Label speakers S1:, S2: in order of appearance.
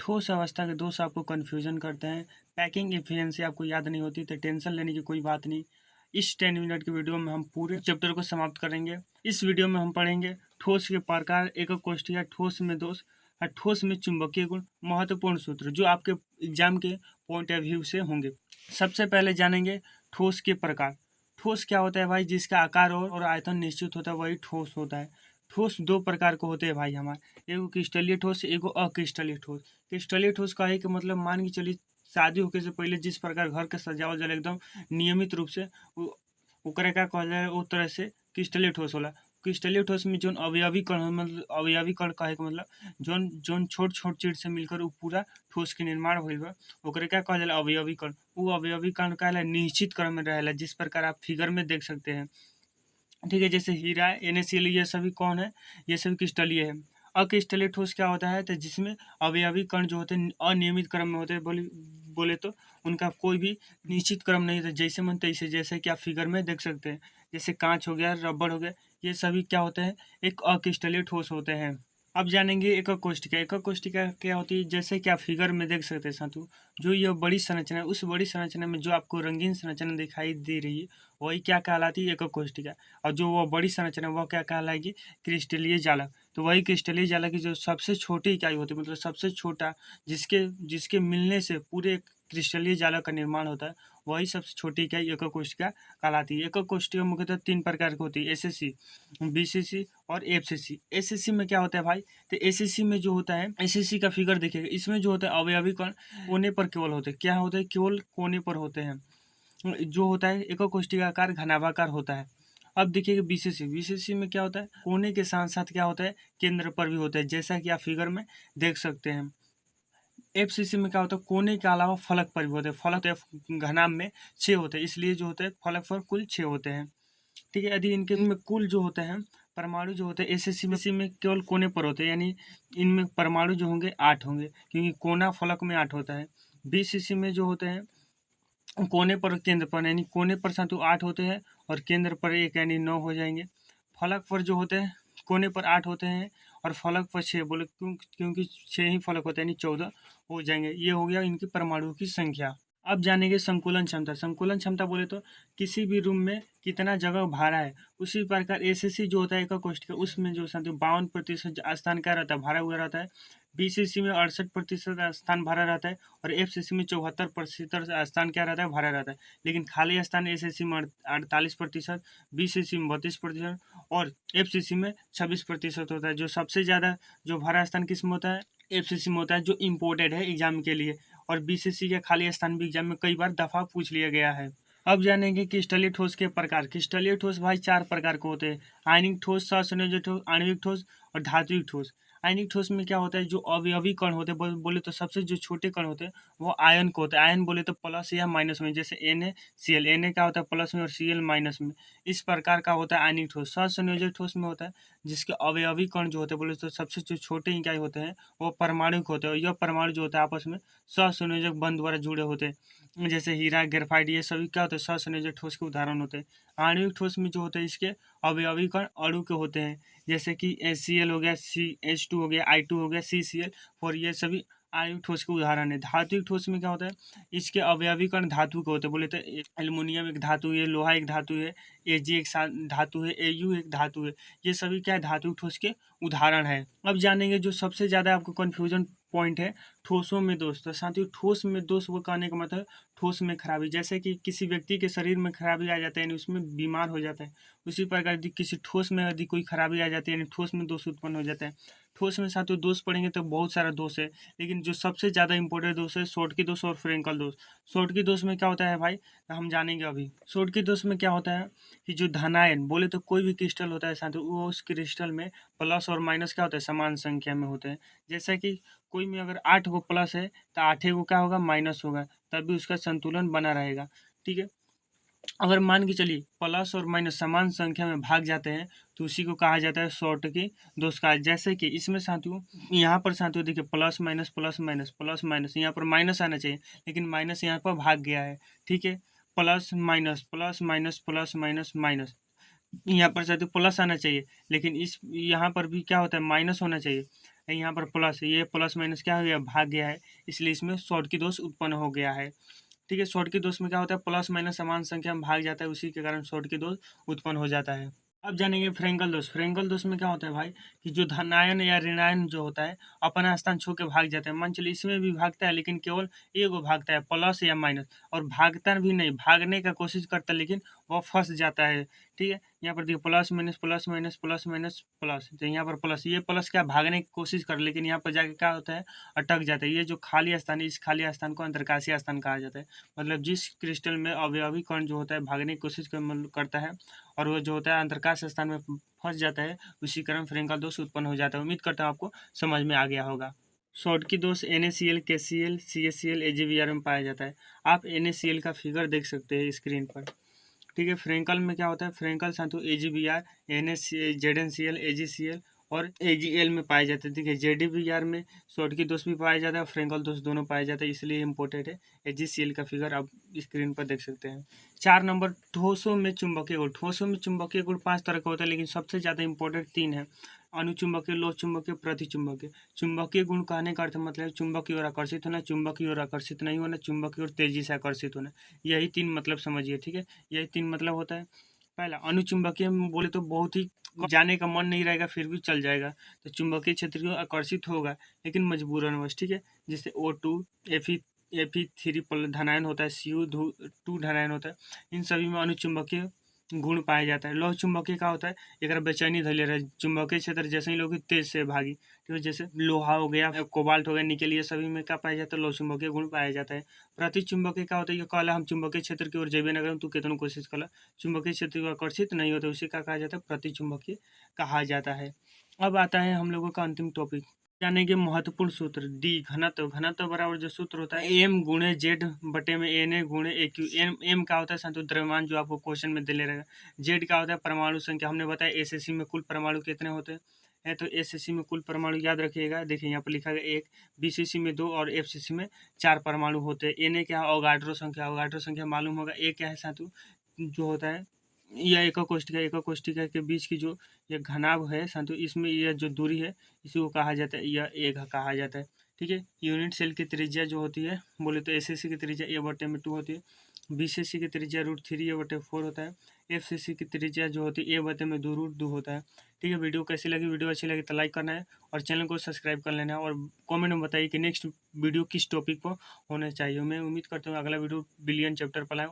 S1: ठोस अवस्था के दोष आपको कन्फ्यूजन करते हैं, पैकिंग एफिशिएंसी आपको याद नहीं होती, तो टेंशन लेने की कोई बात नहीं। इस 10 मिनट के वीडियो में हम पूरे चैप्टर को समाप्त करेंगे। इस वीडियो में हम पढ़ेंगे ठोस के प्रकार, एकक कोष्ठिका, ठोस में दोष और ठोस में चुंबकीय गुण, महत्वपूर्ण सूत्र जो आपके एग्जाम के पॉइंट ऑफ व्यू से होंगे। सबसे पहले जानेंगे ठोस के प्रकार। ठोस क्या होता है भाई? जिसका आकार और आयतन निश्चित होता है वही ठोस होता है। ठोस दो प्रकार के होते हैं भाई हमारे, एगो क्रिस्टलीय ठोस, एगो अक्रिस्टलीय ठोस। क्रिस्टलीय ठोस का है कि मतलब मान के चलिए शादी होने से पहले जिस प्रकार घर के सजावल जाला एकदम नियमित रूप से, ओकरा का कहल जाए वो तरह से क्रिस्टलीय ठोस होला। क्रिस्टलीय ठोस में जोन अवयवी कण मतलब अवयवी कण कहे के मतलब जोन जोन छोट छोट चीज से मिलकर वो पूरा ठोस के निर्माण भइल बा, ओकरे क्या कहल जाला? अवयवी कण। वो अवयवी कण का निश्चित क्रम में रहेला, जिस प्रकार आप फिगर में देख सकते हैं। ठीक है, जैसे हीरा, NaCl, ये सभी कौन है? ये सभी क्रिस्टलीय है। अक्रिस्टलीय ठोस क्या होता है? तो जिसमें अवयवी कण जो होते हैं अनियमित क्रम में होते हैं, बोले तो उनका कोई भी निश्चित क्रम नहीं होता, जैसे मन तैसे, जैसे कि आप फिगर में देख सकते हैं। जैसे कांच हो गया, रबड़ हो गया, ये सभी क्या होते हैं? एक अक्रिस्टलीय ठोस होते हैं। अब जानेंगे एकक कोष्ठिका। एकक कोष्ठिका क्या होती है? जैसे कि आप फिगर में देख सकते हैं साथियों, जो यह बड़ी संरचना है, उस बड़ी संरचना में जो आपको रंगीन संरचना दिखाई दे रही है वही क्या कहलाती है? एकक कोष्ठिका। और जो वो बड़ी संरचना वह क्या कहलाएगी? क्रिस्टलीय जालक। तो वही क्रिस्टलीय जालक की जो सबसे छोटी इकाई होती है, मतलब सबसे छोटा, जिसके जिसके मिलने से पूरे क्रिस्टलीय जालक का निर्माण होता है, वही सबसे छोटी इकाई एकक कोष्ठिका कहलाती है। एकक कोष्ठिका मुख्यतः 3 प्रकार की होती है, SSC, BCC और FCC। SSC में क्या होता है भाई? तो SSC में जो होता है, SSC का फिगर देखिएगा, इसमें जो होता है अवयवी कण कोने पर केवल होते हैं। क्या होते हैं? केवल कोने पर होते हैं। जो होता है एकक कोष्ठिका आकार घनाभाकार होता है। अब देखिए बीसीसी में क्या होता है? कोने के साथ साथ क्या होता है? केंद्र पर भी होता है, जैसा कि आप फिगर में देख सकते हैं। FCC में क्या होता है? कोने के अलावा फलक पर भी होते हैं। फलक घनाभ में 6 होते हैं, इसलिए जो होते हैं फलक पर कुल 6 होते हैं। ठीक है, यदि इनके में कुल जो होते हैं परमाणु जो होते हैं SSC में केवल कोने पर होते हैं, यानी इनमें परमाणु जो होंगे 8 होंगे, क्योंकि कोना फलक में 8 होता है। BCC में जो होते हैं कोने पर केंद्र पर, यानी कोने पर सातु 8 होते हैं और केंद्र पर 1 यानी 9 हो जाएंगे। फलक पर जो होते हैं कोने पर 8 होते हैं और फलक पर 6, बोले क्योंकि 6 ही फलक होते हैं, यानी 14 हो जाएंगे। ये हो गया इनकी परमाणु की संख्या। अब जानेंगे संकुलन क्षमता। संकुलन क्षमता बोले तो किसी भी रूम में कितना जगह भरा है, उसी प्रकार SSC जो होता है एकक कोष्ठिका, उसमें जो 52% स्थान क्या रहता है? भरा हुआ रहता है। BCC में 68% स्थान भरा रहता है और FCC में 74% स्थान क्या रहता है? भरा रहता है। लेकिन खाली स्थान SSC में 48%, BCC में 32% और FCC में 26% होता है। जो सबसे ज़्यादा जो भरा स्थान किस में होता है? FCC में होता है, जो इम्पोर्टेड है एग्जाम के लिए। और BCC के खाली स्थान भी एग्जाम में कई बार दफा पूछ लिया गया है। अब जानेंगे क्रिस्टलीय ठोस के प्रकार। क्रिस्टलीय ठोस भाई 4 प्रकार के होते हैं, आयनिक ठोस, सहसंयोजक ठोस, आणविक ठोस और धात्विक ठोस। आयनिक ठोस में क्या होता है? जो अवयवी कण होते हैं, बोले तो सबसे जो छोटे कण होते हैं वो आयन को होते हैं। आयन बोले तो प्लस या माइनस में, जैसे NaCl, Na क्या होता है? प्लस में और Cl माइनस में। इस प्रकार का होता है आयनिक ठोस। सहसंयोजक ठोस में होता है जिसके अवयवी कण जो होते हैं, बोले तो सबसे जो छोटे इकाई होते हैं वो परमाणुक होते हैं। यह परमाणु जो होता है आपस में सहसंयोजक बंध द्वारा जुड़े होते हैं, जैसे हीरा, ग्रेफाइट, ये सभी क्या होते हैं? सहसंयोजक ठोस के उदाहरण होते हैं। आणविक ठोस में जो होते हैं इसके अवयवी कण अणु के होते हैं, जैसे कि Cl हो गया, CH2 हो गया, I2 हो गया, CCl, ये सभी आणविक ठोस के उदाहरण है। धात्विक ठोस में क्या होता है? इसके अवयवी कण धातु के होते हैं, बोले तो एल्युमिनियम एक धातु है, लोहा एक धातु है, Ag एक धातु है, Au एक धातु है। ये सभी क्या है? धात्विक ठोस के उदाहरण है। अब जानेंगे जो सबसे ज़्यादा आपको कन्फ्यूजन पॉइंट है, ठोसों में दोष। तो साथियों ठोस में दोष वो कहने का मतलब ठोस में खराबी, जैसे कि किसी व्यक्ति के शरीर में खराबी आ जाता है यानी उसमें बीमार हो जाता है, उसी प्रकार यदि किसी ठोस में यदि कोई खराबी आ जाती है यानी ठोस में दोष उत्पन्न हो जाता है। ठोस में साथियों दोष पढ़ेंगे तो बहुत सारा दोष है, लेकिन जो सबसे ज़्यादा इंपॉर्टेंट दोष है शॉर्टकी दोष और फ्रेंकल दोष। शॉर्टकी दोष में क्या होता है भाई? तो हम जानेंगे अभी। शॉर्टकी दोष में क्या होता है कि जो धनायन, बोले तो कोई भी क्रिस्टल होता है साथियों, वो उस क्रिस्टल में प्लस और माइनस क्या होता है? समान संख्या में होते हैं। जैसा कि कोई में अगर 8 गो प्लस है तो 8 गो क्या होगा? माइनस होगा, तभी उसका संतुलन बना रहेगा। ठीक है, अगर मान के चलिए प्लस और माइनस समान संख्या में भाग जाते हैं तो उसी को कहा जाता है शॉर्टकी दोष का। जैसे कि इसमें साथियों यहाँ पर साथियों देखिए plus minus plus minus plus minus, यहाँ पर माइनस आना चाहिए लेकिन माइनस यहाँ पर भाग गया है। ठीक है, plus minus plus minus plus minus minus, यहाँ पर साथियों प्लस आना चाहिए लेकिन इस यहाँ पर भी क्या होता है? माइनस होना चाहिए। यहाँ पर प्लस है, ये प्लस माइनस क्या हो गया, भाग गया है, इसलिए इसमें शॉर्ट की दोष उत्पन्न हो गया है। ठीक है, शॉर्ट की दोष में क्या होता है, प्लस माइनस समान संख्या में भाग जाता है, उसी के कारण शॉर्ट की दोष उत्पन्न हो जाता है। अब जानेंगे फ्रेंकल दोष। फ्रेंकल दोष में क्या होता है भाई, कि जो धनायन या ऋणायन जो होता है अपना स्थान छू के भाग जाता है। मान चलिए इसमें भी भागता है, लेकिन केवल एगो भागता है, प्लस या माइनस, और भागता भी नहीं, भागने का कोशिश करता है लेकिन वह फंस जाता है। ठीक है, यहाँ पर देखिए plus minus plus minus plus minus plus, तो यहाँ पर प्लस, ये प्लस क्या भागने की कोशिश कर, लेकिन यहाँ पर जाके क्या होता है, अटक जाता है। ये जो खाली स्थान है, इस खाली स्थान को अंतरकाशीय स्थान कहा जाता है। मतलब जिस क्रिस्टल में अवयवी कण जो होता है भागने की कोशिश करता है और वो जो होता है अंतरकाश स्थान में फंस जाता है, उसी कारण फ्रेंकल दोष उत्पन्न हो जाता है। उम्मीद करता हूँ आपको समझ में आ गया होगा। शॉर्ट की दोष NaCl, KCl, CaCl, AgBr में पाया जाता है। आप NaCl का फिगर देख सकते हैं स्क्रीन पर। ठीक है, फ्रेंकल में क्या होता है, फ्रेंकल साधु AgBr, ZnCl, AgCl और AgL में पाए जाते हैं। ठीक है, ZdBr में शॉर्ट की दोष भी पाया जाता है, फ्रेंकल दोष दोनों पाए जाते हैं, इसलिए इम्पोर्टेंट है। AgCl का फिगर आप स्क्रीन पर देख सकते हैं। 4 नंबर, ठोसों में चुंबकीय गुण। ठोसों में चुंबकीय गुण 5 तरह का होता है, लेकिन सबसे ज़्यादा इंपॉर्टेंट 3 है, अनुचुंबकीय, लोह चुंबकीय, प्रतिचुंबकीय। चुंबकीय गुण कहने का अर्थ मतलब चुंबक की ओर आकर्षित होना, चुंबक की ओर आकर्षित नहीं होना, चुंबक की ओर तेजी से आकर्षित होना, यही 3 मतलब समझिए। ठीक है, यही 3 मतलब होता है। पहला अनुचुंबकीय में बोले तो बहुत ही जाने का मन नहीं रहेगा, फिर भी चल जाएगा, तो चुंबकीय क्षेत्र की ओर आकर्षित होगा, लेकिन मजबूरनवश। ठीक है, जैसे O2, Fe3 धनायन होता है, Cu2 धनायन होता है, इन सभी में अनुचुंबकीय गुण पाया जाता है। लौह चुंबकीय का होता है, एक बेचैनी धैले रहे, चुंबकीय क्षेत्र जैसे ही लोग तेज से भागी। ठीक है, जैसे लोहा हो गया, कोबाल्ट हो गया, निकल, ये सभी में क्या पाया जाता है, लौह चुंबकीय गुण पाया जाता है। प्रतिचुंबकीय का होता है, ये कहला हम चुंबकीय क्षेत्र की ओर जेबे न करें, तू कितनी कोशिश कला, चुंबकीय क्षेत्र को आकर्षित नहीं होता, उसी का कहा जाता है प्रतिचुंबकीय कहा जाता है। अब आता है हम लोगों का अंतिम टॉपिक, जाने के महत्वपूर्ण सूत्र। डी घनत्व। घनत्व बराबर जो सूत्र होता है M गुणे जेड बटे में Na गुणे AQ। M का होता है संतुलित द्रव्यमान, जो आपको क्वेश्चन में दे रहेगा। जेड का होता है परमाणु संख्या, हमने बताया SSC में कुल परमाणु कितने होते हैं, तो SSC में कुल परमाणु याद रखिएगा, देखिए यहाँ पर लिखा गया 1, BCC में 2 और FCC में 4 परमाणु होते हैं। Na क्या है, अवोगाड्रो संख्या, अवोगाड्रो संख्या मालूम होगा। A क्या है साथू, जो होता है यह एक कोष्ठिका के बीच की जो ये घनाभ है साथू, इसमें यह जो दूरी है इसी को कहा जाता है, यह एक कहा जाता है। ठीक है, यूनिट सेल की त्रिज्या जो होती है बोले तो SSC की त्रिज्या A/2 होती है, BCC की त्रिज्या √3A/4 होता है, FCC की त्रिज्या जो होती है A/2 होता है। ठीक है, वीडियो कैसी लगी, वीडियो अच्छी लगी तो लाइक करना है और चैनल को सब्सक्राइब कर लेना है, और कमेंट में बताइए कि नेक्स्ट वीडियो किस टॉपिक पर होना चाहिए। मैं उम्मीद करता हूँ अगला वीडियो बिलियन चैप्टर पर आए।